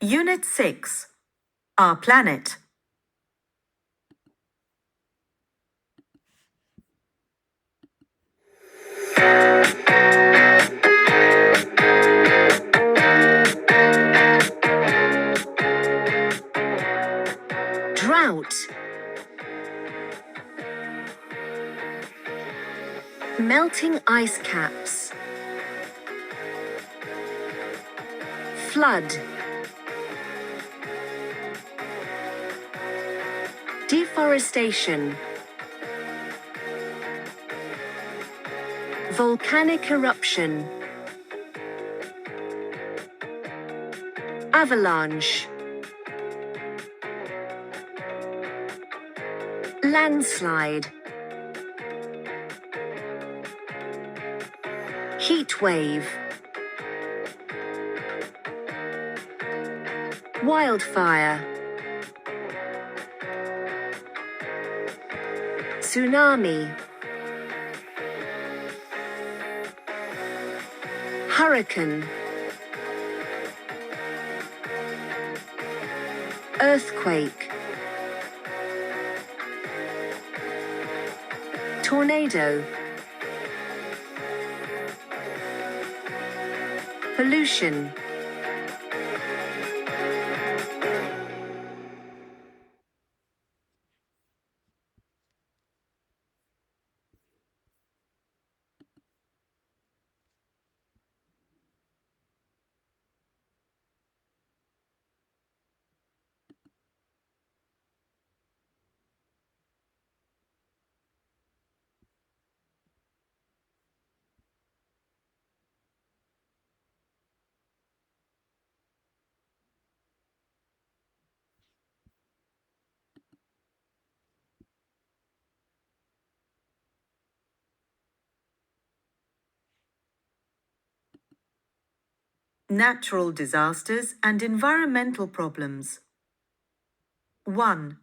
Unit 6. Our planet. Drought. Melting ice caps. Flood. Deforestation. Volcanic eruption. Avalanche. Landslide. Heat wave. Wildfire. Tsunami. Hurricane. Earthquake. Tornado. Pollution. Natural disasters and environmental problems. 1.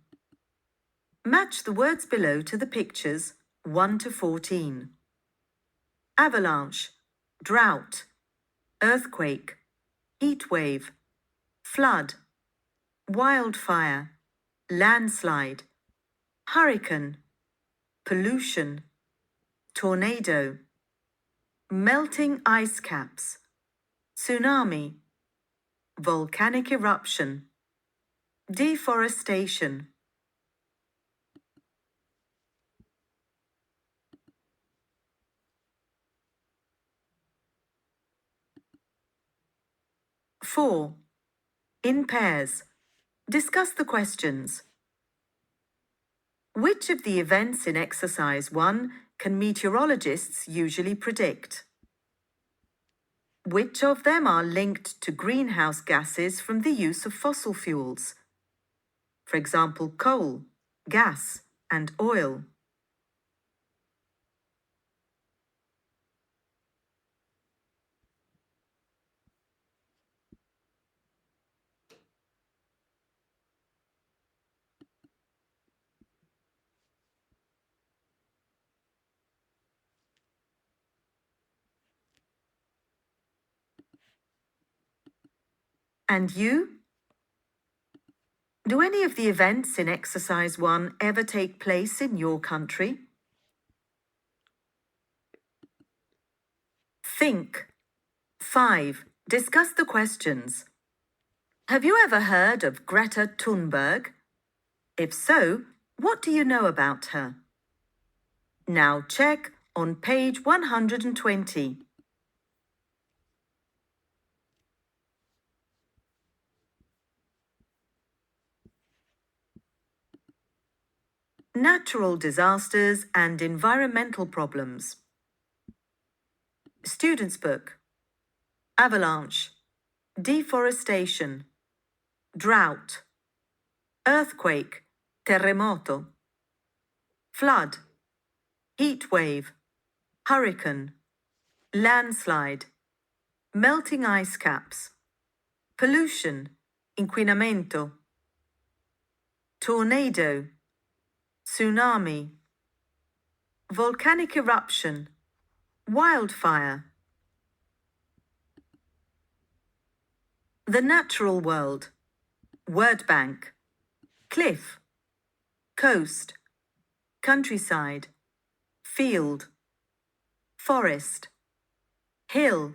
Match the words below to the pictures 1 to 14. Avalanche, drought, earthquake, heat wave, flood, wildfire, landslide, hurricane, pollution, tornado, melting ice caps, tsunami, volcanic eruption, deforestation. Four. In pairs. Discuss the questions. Which of the events in exercise 1 can meteorologists usually predict? Which of them are linked to greenhouse gases from the use of fossil fuels? For example, coal, gas, and oil. And you? Do any of the events in exercise 1 ever take place in your country? Think. 5. Discuss the questions. Have you ever heard of Greta Thunberg? If so, what do you know about her? Now check on page 120. Natural disasters and environmental problems. Student's book. Avalanche, deforestation, drought, earthquake, terremoto, flood, heat wave, hurricane, landslide, melting ice caps, pollution, inquinamento, tornado, tsunami, volcanic eruption, wildfire. The natural world. Word bank. Cliff. Coast. Countryside. Field. Forest. Hill.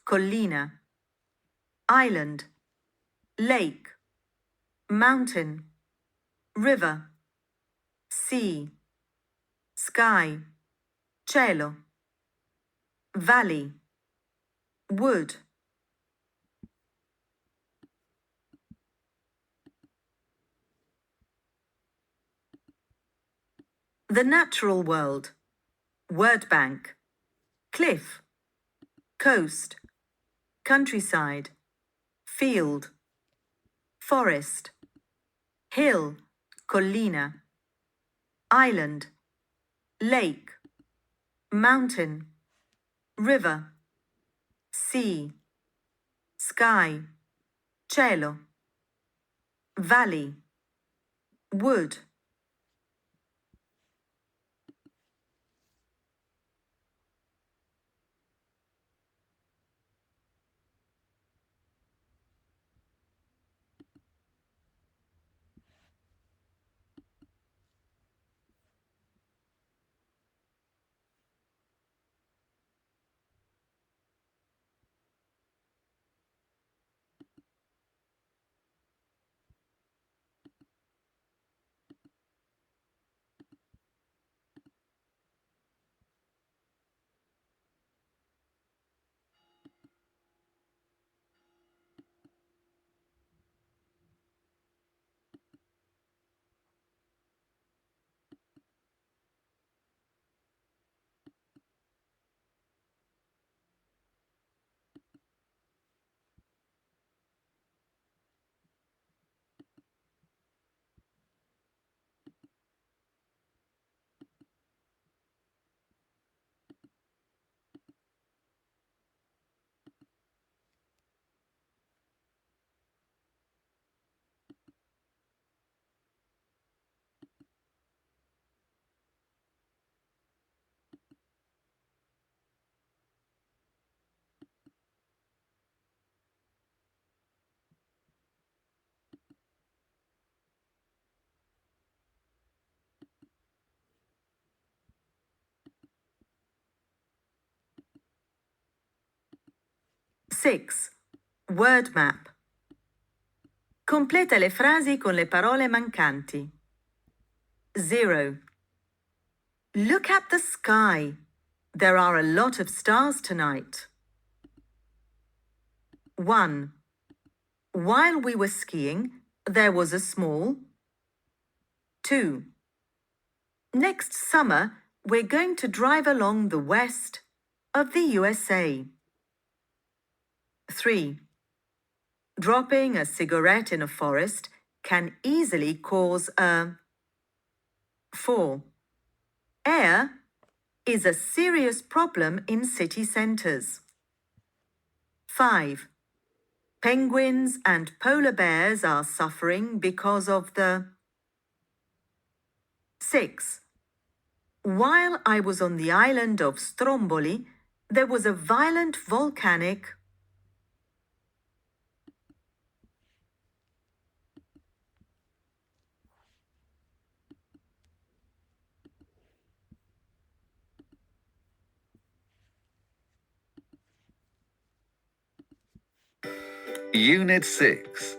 Collina. Island. Lake. Mountain. River. Sea. Sky. Cielo. Valley. Wood. The natural world. Word bank. Cliff. Coast. Countryside. Field. Forest. Hill. Collina. Island. Lake. Mountain. River. Sea. Sky. Cielo. Valley. Wood. Six. Word map. Completa le frasi con le parole mancanti. 0. Look at the sky. There are a lot of stars tonight. 1. While we were skiing, there was a small. 2. Next summer, we're going to drive along the west of the USA. 3. Dropping a cigarette in a forest can easily cause a. 4. Air is a serious problem in city centres. 5. Penguins and polar bears are suffering because of the. 6. While I was on the island of Stromboli, there was a violent volcanic. Unit 6.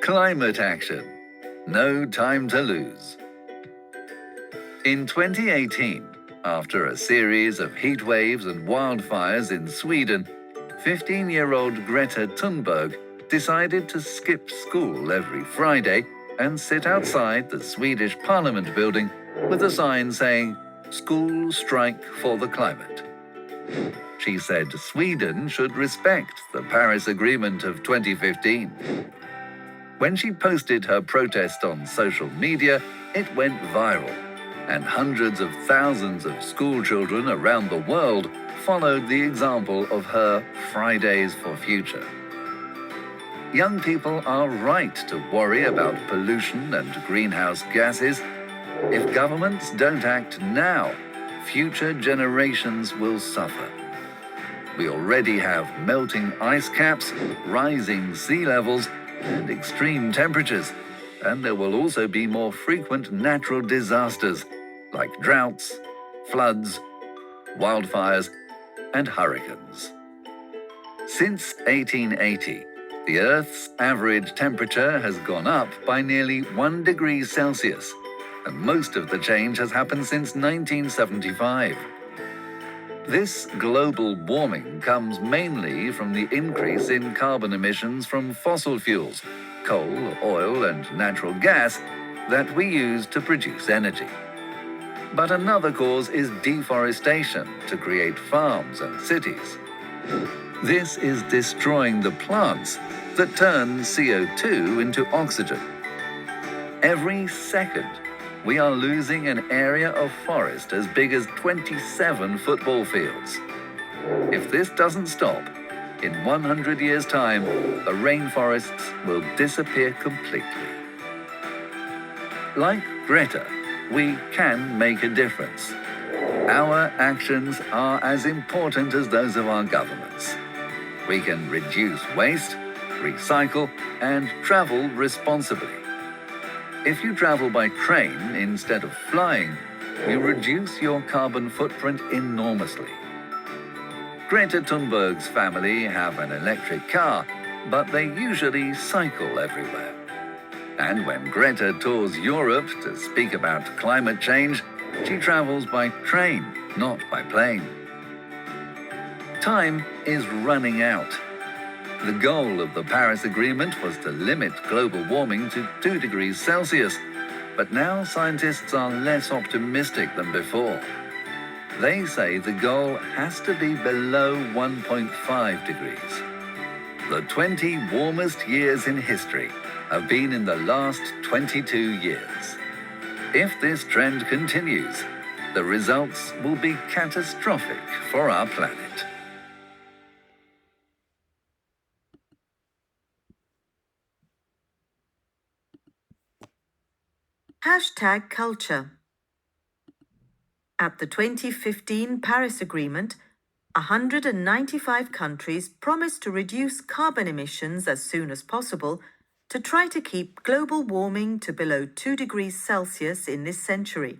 Climate Action. No time to lose. In 2018, after a series of heat waves and wildfires in Sweden, 15-year-old Greta Thunberg decided to skip school every Friday and sit outside the Swedish Parliament building with a sign saying, "School strike for the climate." She said Sweden should respect the Paris Agreement of 2015. When she posted her protest on social media, it went viral, and hundreds of thousands of schoolchildren around the world followed the example of her Fridays for Future. Young people are right to worry about pollution and greenhouse gases. If governments don't act now, future generations will suffer. We already have melting ice caps, rising sea levels, and extreme temperatures. And there will also be more frequent natural disasters like droughts, floods, wildfires, and hurricanes. Since 1880, the Earth's average temperature has gone up by nearly 1 degree Celsius, and most of the change has happened since 1975. This global warming comes mainly from the increase in carbon emissions from fossil fuels, coal, oil, and natural gas that we use to produce energy. But another cause is deforestation to create farms and cities. This is destroying the plants that turn CO2 into oxygen. Every second, we are losing an area of forest as big as 27 football fields. If this doesn't stop, in 100 years' time, the rainforests will disappear completely. Like Greta, we can make a difference. Our actions are as important as those of our governments. We can reduce waste, recycle, and travel responsibly. If you travel by train instead of flying, you reduce your carbon footprint enormously. Greta Thunberg's family have an electric car, but they usually cycle everywhere. And when Greta tours Europe to speak about climate change, she travels by train, not by plane. Time is running out. The goal of the Paris Agreement was to limit global warming to 2 degrees Celsius, but now scientists are less optimistic than before. They say the goal has to be below 1.5 degrees. The 20 warmest years in history have been in the last 22 years. If this trend continues, the results will be catastrophic for our planet. Hashtag culture. At the 2015 Paris Agreement, 195 countries promised to reduce carbon emissions as soon as possible to try to keep global warming to below 2 degrees Celsius in this century.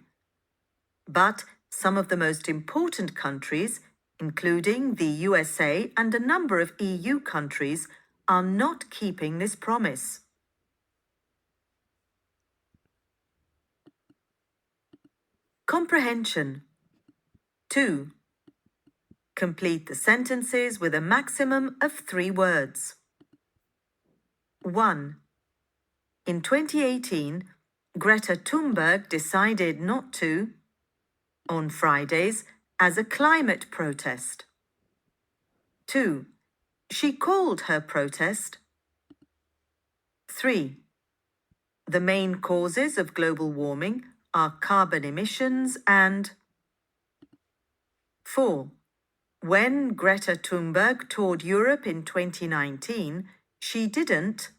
But some of the most important countries, including the USA and a number of EU countries, are not keeping this promise. Comprehension. 2. Complete the sentences with a maximum of 3 words. 1. In 2018, Greta Thunberg decided not to, on Fridays, as a climate protest. 2. She called her protest. 3. The main causes of global warming are carbon emissions and 4. When Greta Thunberg toured Europe in 2019, she didn't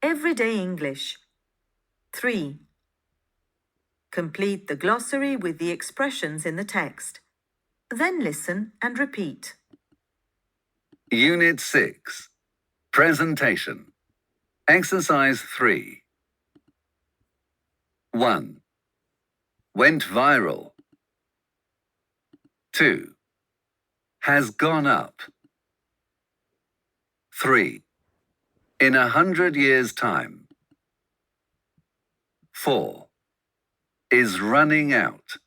Everyday English. 3. Complete the glossary with the expressions in the text. Then listen and repeat. Unit 6. Presentation. Exercise 3. 1. Went viral. 2. Has gone up. 3. In 100 years' time. 4. Is running out.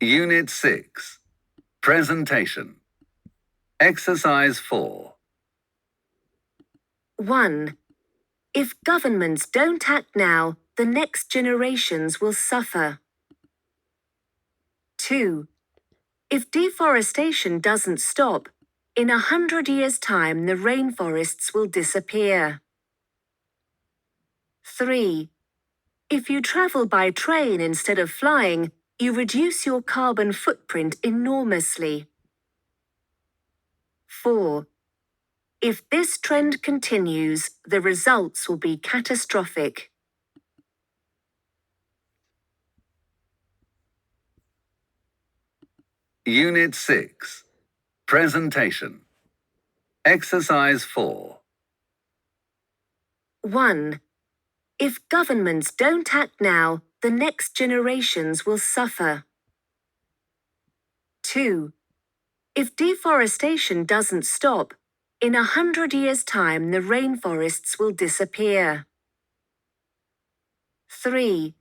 Unit 6. Presentation. Exercise 4. 1. If governments don't act now, the next generations will suffer. 2. If deforestation doesn't stop, in 100 years' time the rainforests will disappear. 3. If you travel by train instead of flying, you reduce your carbon footprint enormously. 4. If this trend continues, the results will be catastrophic. Unit 6. Presentation. Exercise 4. 1. If governments don't act now, the next generations will suffer. 2. If deforestation doesn't stop, in 100 years' time the rainforests will disappear. 3.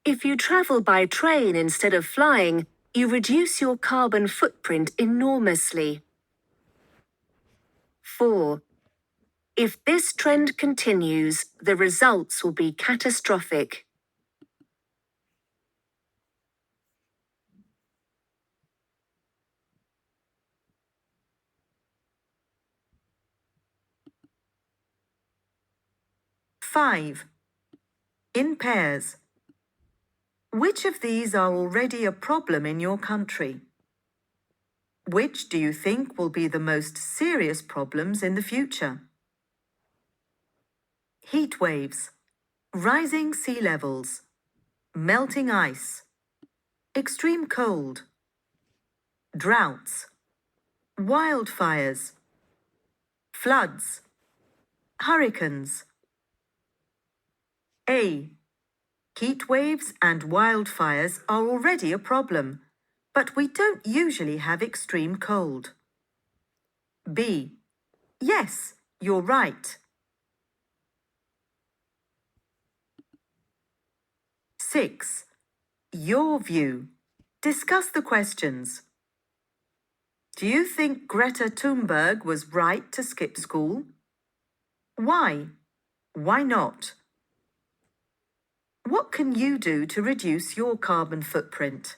If you travel by train instead of flying, you reduce your carbon footprint enormously. 4. If this trend continues, the results will be catastrophic. Five. In pairs. Which of these are already a problem in your country? Which do you think will be the most serious problems in the future? Heat waves, rising sea levels, melting ice, extreme cold, droughts, wildfires, floods, hurricanes. A. Heat waves and wildfires are already a problem, but we don't usually have extreme cold. B. Yes, you're right. 6. Your view. Discuss the questions. Do you think Greta Thunberg was right to skip school? Why? Why not? What can you do to reduce your carbon footprint?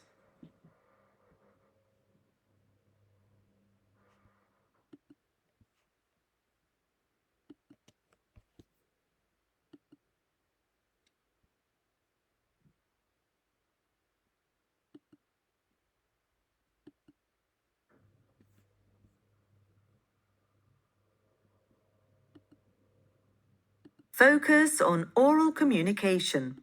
Focus on oral communication.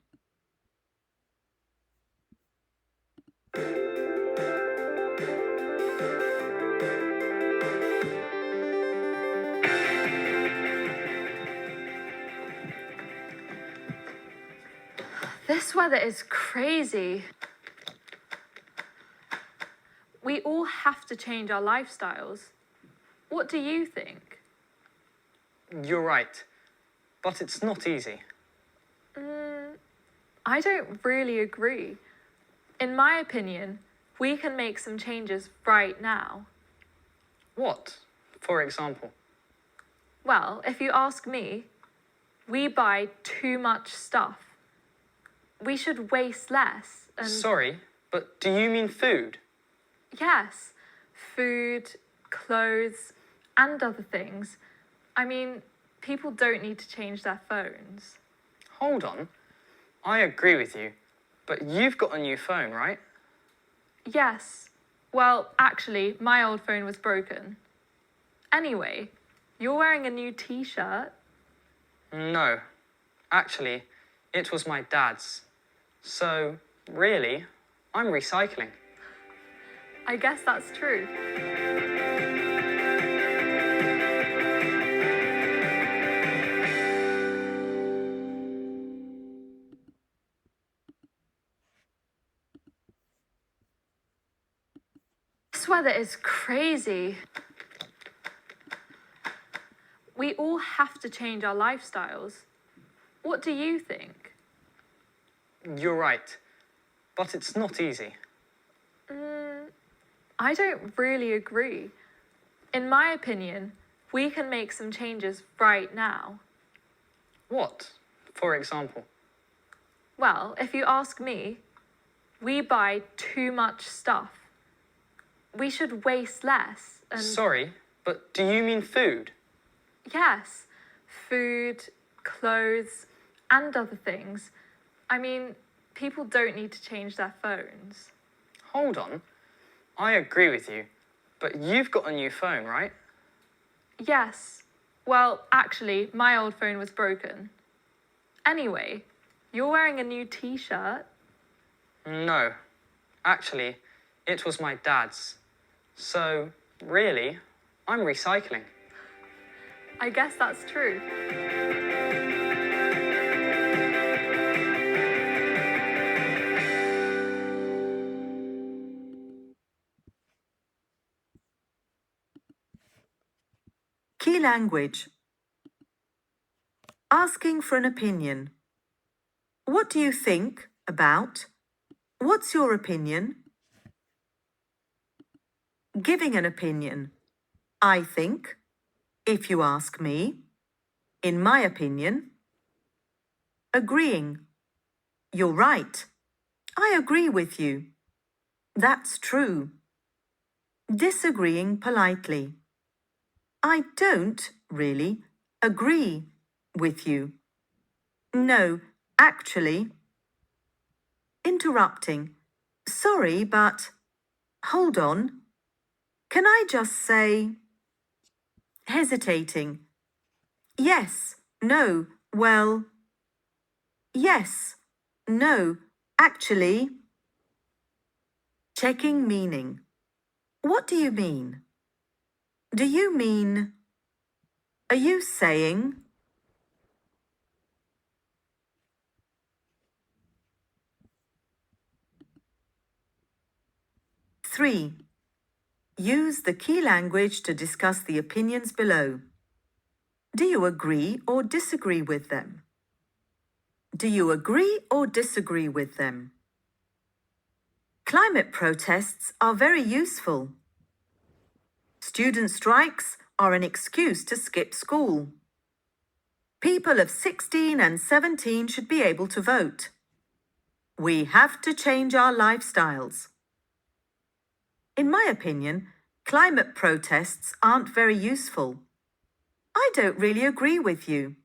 This weather is crazy. We all have to change our lifestyles. What do you think? You're right, but it's not easy. I don't really agree. In my opinion, we can make some changes right now. What, for example? Well, if you ask me, we buy too much stuff. We should waste less and... Sorry, but do you mean food? Yes, food, clothes, and other things. I mean, people don't need to change their phones. Hold on. I agree with you, but you've got a new phone, right? Yes. Well, actually, my old phone was broken. Anyway, you're wearing a new t-shirt. No. Actually, it was my dad's. So, really, I'm recycling. I guess that's true. This weather is crazy. We all have to change our lifestyles. What do you think? You're right, but it's not easy. I don't really agree. In my opinion, we can make some changes right now. What, for example? Well, if you ask me, we buy too much stuff. We should waste less and... Sorry, but do you mean food? Yes, food, clothes, and other things. I mean, people don't need to change their phones. Hold on. I agree with you, but you've got a new phone, right? Yes. Well, actually, my old phone was broken. Anyway, you're wearing a new t-shirt. No. Actually, it was my dad's. So, really, I'm recycling. I guess that's true. Key language. Asking for an opinion. What do you think about? What's your opinion? Giving an opinion. I think. If you ask me. In my opinion. Agreeing. You're right. I agree with you. That's true. Disagreeing politely. I don't really agree with you. No, actually. Interrupting. Sorry, but hold on. Can I just say... Hesitating. Yes, no, well... Yes, no, actually... Checking meaning. What do you mean? Do you mean... Are you saying... Three. Use the key language to discuss the opinions below. Do you agree or disagree with them? Do you agree or disagree with them? Climate protests are very useful. Student strikes are an excuse to skip school. People of 16 and 17 should be able to vote. We have to change our lifestyles. In my opinion, climate protests aren't very useful. I don't really agree with you.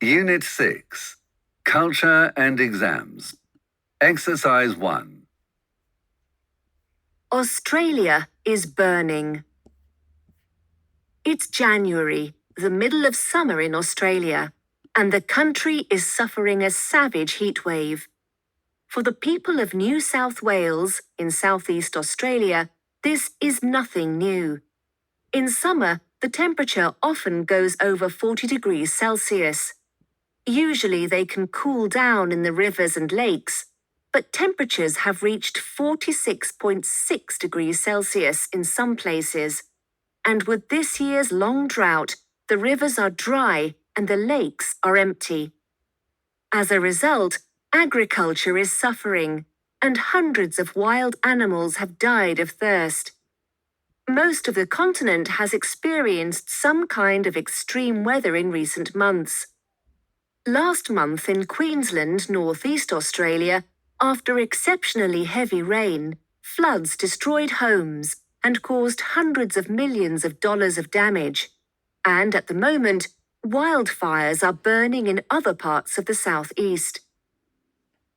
Unit 6. Culture and Exams. Exercise 1. Australia is burning. It's January, the middle of summer in Australia, and the country is suffering a savage heatwave. For the people of New South Wales, in southeast Australia, this is nothing new. In summer, the temperature often goes over 40 degrees Celsius. Usually they can cool down in the rivers and lakes, but temperatures have reached 46.6 degrees Celsius in some places. And with this year's long drought, the rivers are dry and the lakes are empty. As a result, agriculture is suffering, and hundreds of wild animals have died of thirst. Most of the continent has experienced some kind of extreme weather in recent months. Last month in Queensland, northeast Australia, after exceptionally heavy rain, floods destroyed homes and caused hundreds of millions of dollars of damage. And at the moment, wildfires are burning in other parts of the southeast.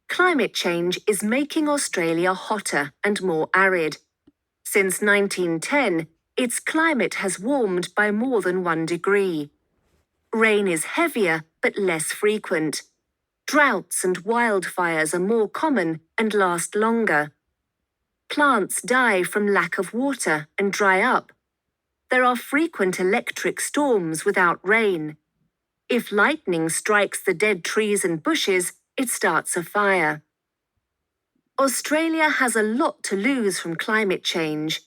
Climate change is making Australia hotter and more arid. Since 1910, its climate has warmed by more than 1 degree. Rain is heavier but less frequent. Droughts and wildfires are more common and last longer. Plants die from lack of water and dry up. There are frequent electric storms without rain. If lightning strikes the dead trees and bushes, it starts a fire. Australia has a lot to lose from climate change.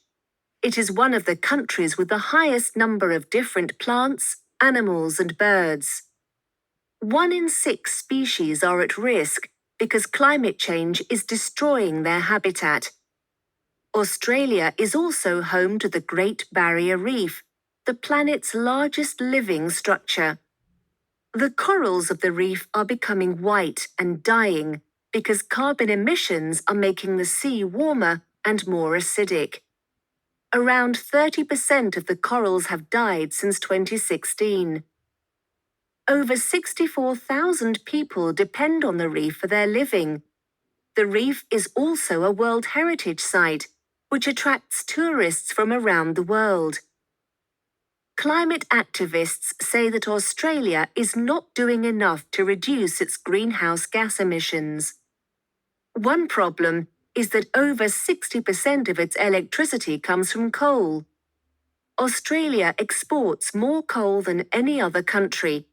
It is one of the countries with the highest number of different plants, animals and birds. 1 in 6 species are at risk because climate change is destroying their habitat. Australia is also home to the Great Barrier Reef, the planet's largest living structure. The corals of the reef are becoming white and dying because carbon emissions are making the sea warmer and more acidic. Around 30% of the corals have died since 2016. Over 64,000 people depend on the reef for their living. The reef is also a World Heritage Site, which attracts tourists from around the world. Climate activists say that Australia is not doing enough to reduce its greenhouse gas emissions. One problem is that over 60% of its electricity comes from coal. Australia exports more coal than any other country,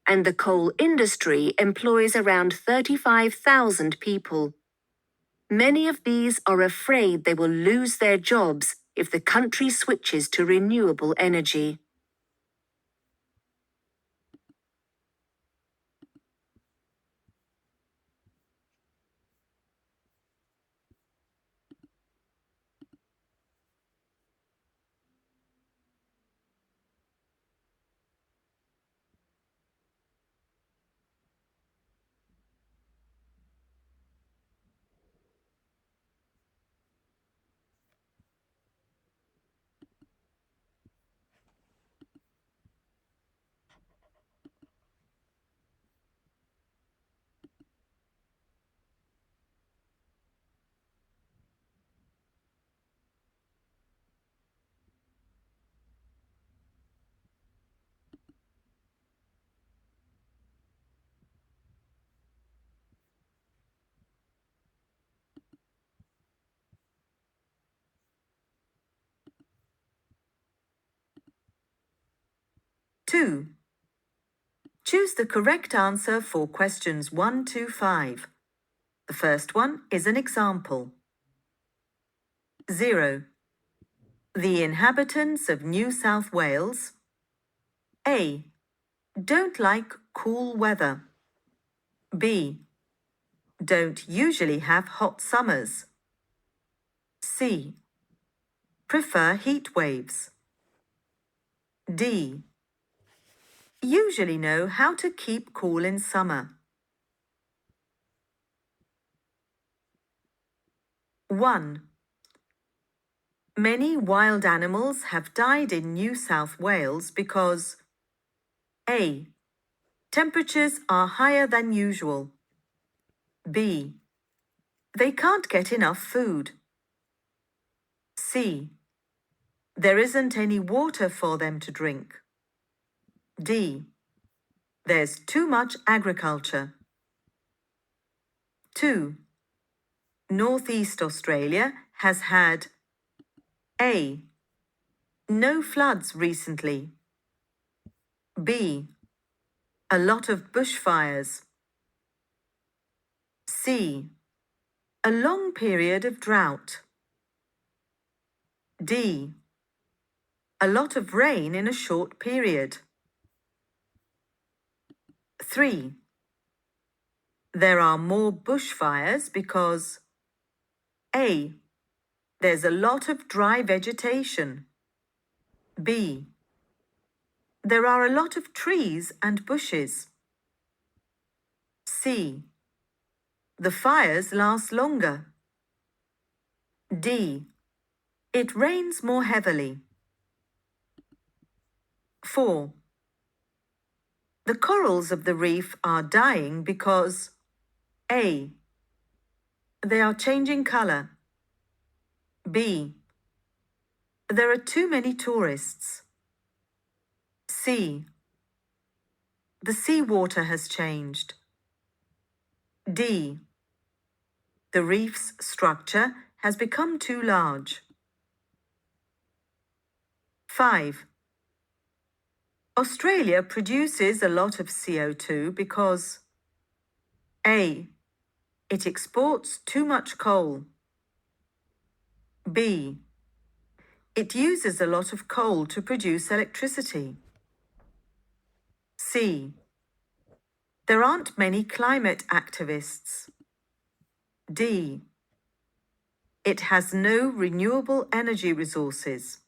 and the coal industry employs around 35,000 people. Many of these are afraid they will lose their jobs if the country switches to renewable energy. Two. Choose the correct answer for questions 1 to 5. The first one is an example. 0. The inhabitants of New South Wales A. Don't like cool weather. B. Don't usually have hot summers. C. Prefer heat waves. D. Usually know how to keep cool in summer. 1. Many wild animals have died in New South Wales because A. Temperatures are higher than usual. B. They can't get enough food. C. There isn't any water for them to drink. D. There's too much agriculture. 2. Northeast Australia has had A. No floods recently. B. A lot of bushfires. C. A long period of drought. D. A lot of rain in a short period. 3. There are more bushfires because A. There's a lot of dry vegetation. B. There are a lot of trees and bushes. C. The fires last longer. D. It rains more heavily. 4. The corals of the reef are dying because A. They are changing colour. B. There are too many tourists. C. The seawater has changed. D. The reef's structure has become too large. 5. Australia produces a lot of CO2 because A. It exports too much coal. B. It uses a lot of coal to produce electricity. C. There aren't many climate activists. D. It has no renewable energy resources.